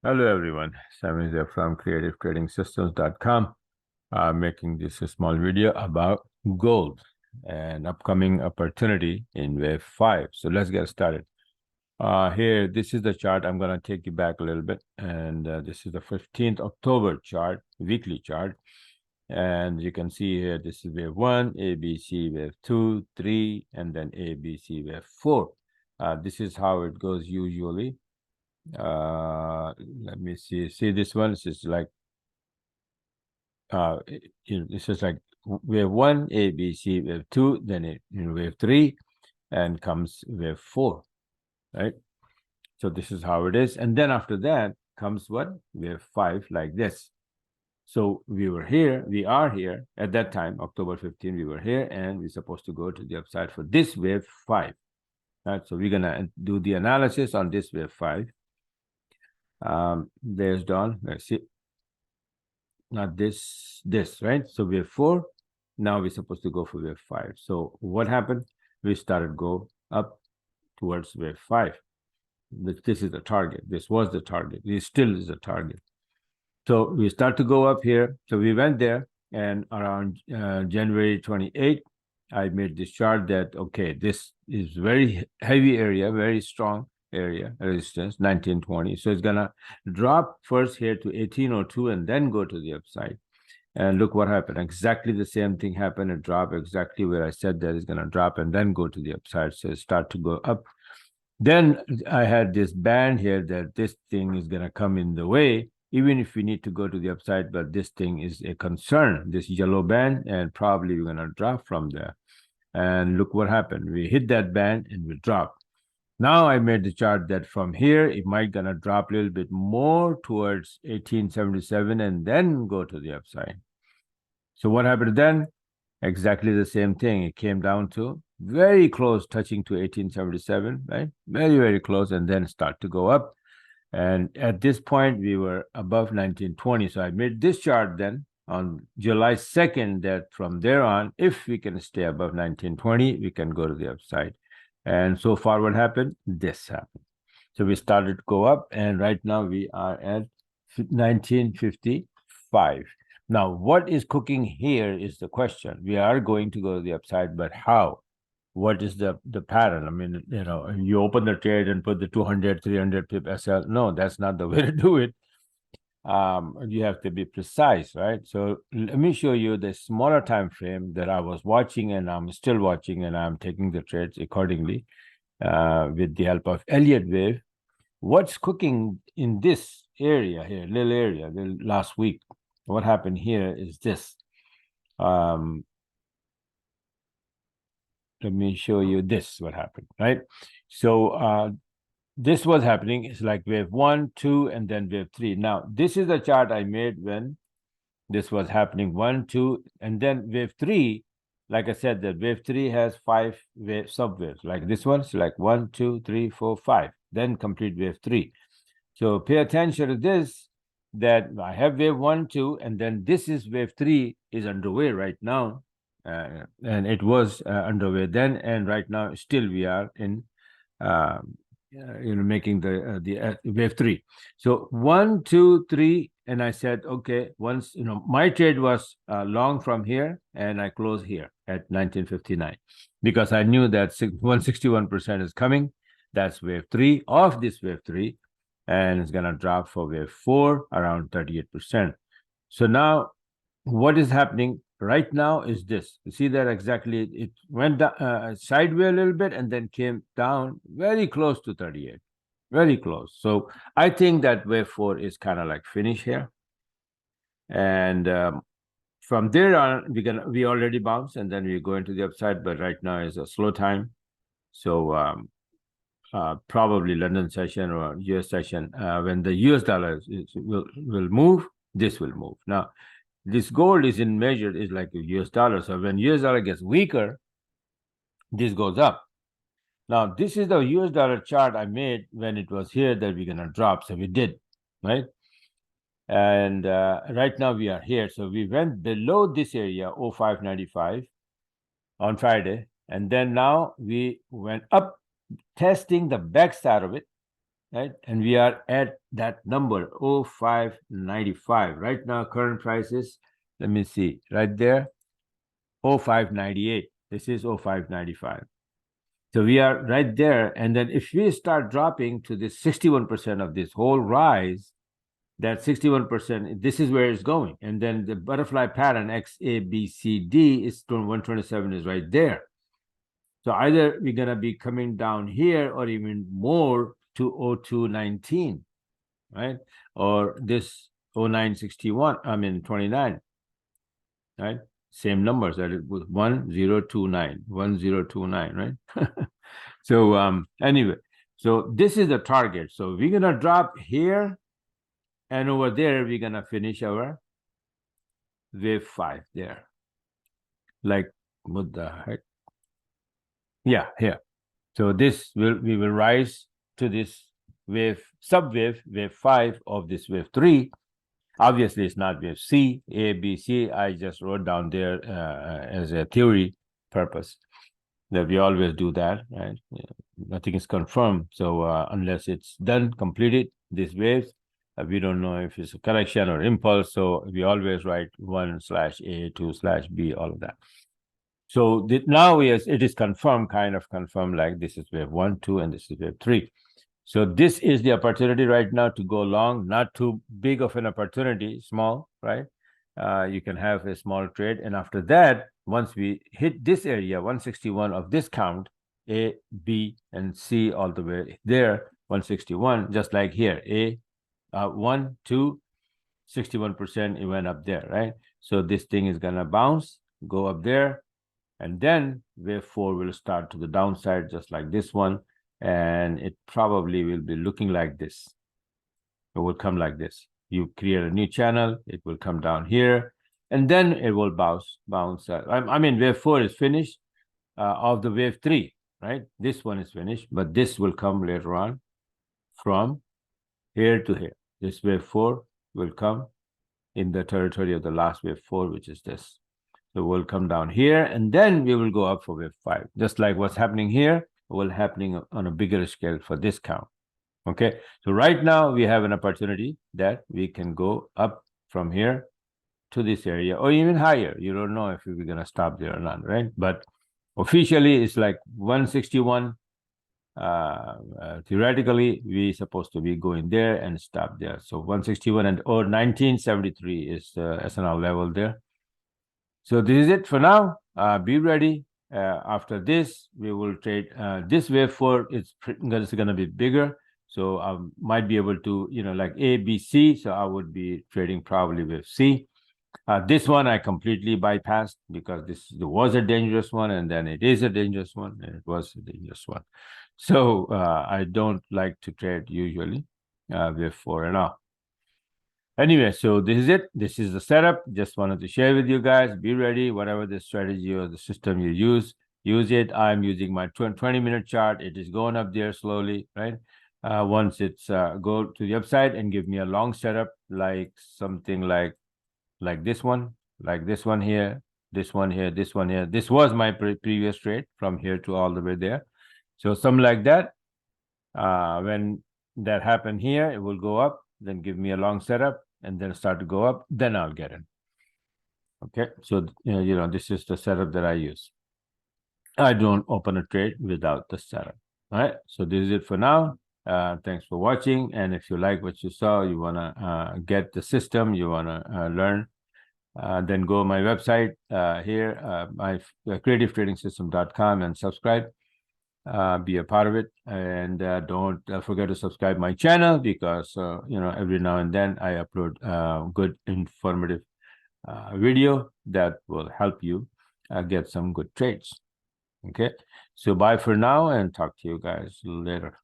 Hello, everyone. Sam is here from creativetradingsystems.com, making this a small video about gold and upcoming opportunity in wave 5. So let's get started. Here, this is the chart. I'm going to take you back a little bit. And this is the 15th October chart, weekly chart. And you can see here, this is wave 1, A, B, C, wave 2, 3, and then A, B, C, wave 4. This is how it goes usually. Let me see this one. This is like this is like wave 1, A, B, C, wave 2, then wave 3, and comes wave 4, right? So this is how it is. And then after that comes what? Wave 5, like this. So we are here at that time, October 15, we were here, and we're supposed to go to the upside for this wave 5. Right? So we're gonna do the analysis on this wave 5. There's Dawn. Let's see. Not this, right? So wave 4. Now we're supposed to go for wave 5. So what happened? We started go up towards wave 5. This is the target. This was the target. This still is the target. So we start to go up here. So we went there, and around January 28th, I made this chart that, okay, this is very heavy area, very strong area resistance, 1920. So it's gonna drop first here to 1802 and then go to the upside. And look what happened. Exactly the same thing happened. It dropped exactly where I said that it's gonna drop and then go to the upside. So it start to go up. Then I had this band here that this thing is gonna come in the way, even if we need to go to the upside, but this thing is a concern, this yellow band, and probably we're gonna drop from there. And look what happened. We hit that band and we dropped. Now I made the chart that from here, it might gonna drop a little bit more towards 1877 and then go to the upside. So what happened then? Exactly the same thing. It came down to very close, touching to 1877, right? Very, very close, and then start to go up. And at this point, we were above 1920. So I made this chart then on July 2nd that from there on, if we can stay above 1920, we can go to the upside. And so far, what happened? This happened. So we started to go up, and right now we are at 1955. Now, what is cooking here is the question. We are going to go to the upside, but how? What is the pattern? I mean, you open the trade and put the 200, 300 pip SL. No, that's not the way to do it. You have to be precise, right? So let me show you the smaller time frame that I was watching, and I'm still watching, and I'm taking the trades accordingly with the help of Elliott wave. What's cooking in this area here, little area, the last week? What happened here is this. Let me show you this, what happened, right? So this was happening. It's like wave 1, 2, and then wave 3. Now, this is the chart I made when this was happening, 1, 2, and then wave 3. Like I said, that wave 3 has 5 subwaves. Like this one's like 1, 2, 3, 4, 5. Then complete wave 3. So pay attention to this, that I have wave 1, 2, and then this is wave 3 is underway right now. And it was underway then, and right now still we are in making the wave 3. So 1, 2, 3, and I said, okay, once my trade was long from here, and I closed here at 1959 because I knew that 161% is coming. That's wave 3 of this wave 3, and it's gonna drop for wave 4 around 38%. So now, what is happening right now is this. You see that exactly? It went down, sideways a little bit and then came down very close to 38, very close. So I think that wave 4 is kind of like finished here, and from there on we already bounced and then we go into the upside. But right now is a slow time, so probably London session or US session, when the US dollar will move, this will move. Now, this gold is measured is like a US dollar. So when US dollar gets weaker, this goes up. Now, this is the US dollar chart I made when it was here that we're going to drop. So we did, right? And right now we are here. So we went below this area, 0595 on Friday. And then now we went up, testing the backside of it. right? And we are at that number 0595 right now. Current price is, let me see, right there, 0598. This is 0595. So we are right there. And then if we start dropping to this 61% of this whole rise, that 61%, this is where it's going. And then the butterfly pattern X, A, B, C, D is 127 is right there. So either we're going to be coming down here or even more to 0219, right? Or this 0961, 29, right? Same numbers, that it was 1029, 1029, right? So anyway, so this is the target. So we're going to drop here, and over there, we're going to finish our wave 5 there. Like, what the heck? Yeah, here. So this we will rise to this wave, subwave, wave 5 of this wave 3. Obviously, it's not wave C, A, B, C. I just wrote down there as a theory purpose that we always do that, right? Nothing is confirmed. So unless it's done, completed, these waves, we don't know if it's a correction or impulse. So we always write 1/A, 2/B, all of that. So now it is confirmed, kind of confirmed, like this is wave 1, 2, and this is wave 3. So this is the opportunity right now to go long, not too big of an opportunity, small, right? You can have a small trade. And after that, once we hit this area, 161 of this count, A, B, and C all the way there, 161, just like here, A, 1, 2, 61%, it went up there, right? So this thing is going to bounce, go up there, and then wave 4 will start to the downside, just like this one. And it probably will be looking like this. It will come like this. You create a new channel, it will come down here, and then it will bounce. I mean, wave 4 is finished of the wave 3, right? This one is finished, but this will come later on from here to here. This wave 4 will come in the territory of the last wave 4, which is this. So we'll come down here, and then we will go up for wave 5. Just like what's happening here, will happening on a bigger scale for this count. Okay, so right now we have an opportunity that we can go up from here to this area or even higher. You don't know if we're going to stop there or not, right? But officially, it's like 161. Theoretically, we're supposed to be going there and stop there. So 161 and or 1973 is the SNL level there. So this is it for now. Be ready. After this, we will trade this wave 4. It's going to be bigger. So I might be able to, like A, B, C. So I would be trading probably with C. This one I completely bypassed because there was a dangerous one, and then it is a dangerous one, and it was a dangerous one. So I don't like to trade usually with 4 and all. Anyway, so this is it. This is the setup. Just wanted to share with you guys. Be ready. Whatever the strategy or the system you use it. I'm using my 20-minute chart. It is going up there slowly, right? Once it's go to the upside and give me a long setup, like something like this one, like this one here, this one here, this one here. This was my previous trade from here to all the way there. So something like that. When that happened here, it will go up, then give me a long setup, and then start to go up, then I'll get in. Okay, so this is the setup that I use. I don't open a trade without the setup. All right, so this is it for now. Thanks for watching, and if you like what you saw, you want to get the system, you want to learn, then go to my website here, my creativetradingsystem.com, and subscribe. Be a part of it, and don't forget to subscribe my channel, because every now and then I upload good informative video that will help you get some good trades. Okay, so bye for now, and talk to you guys later.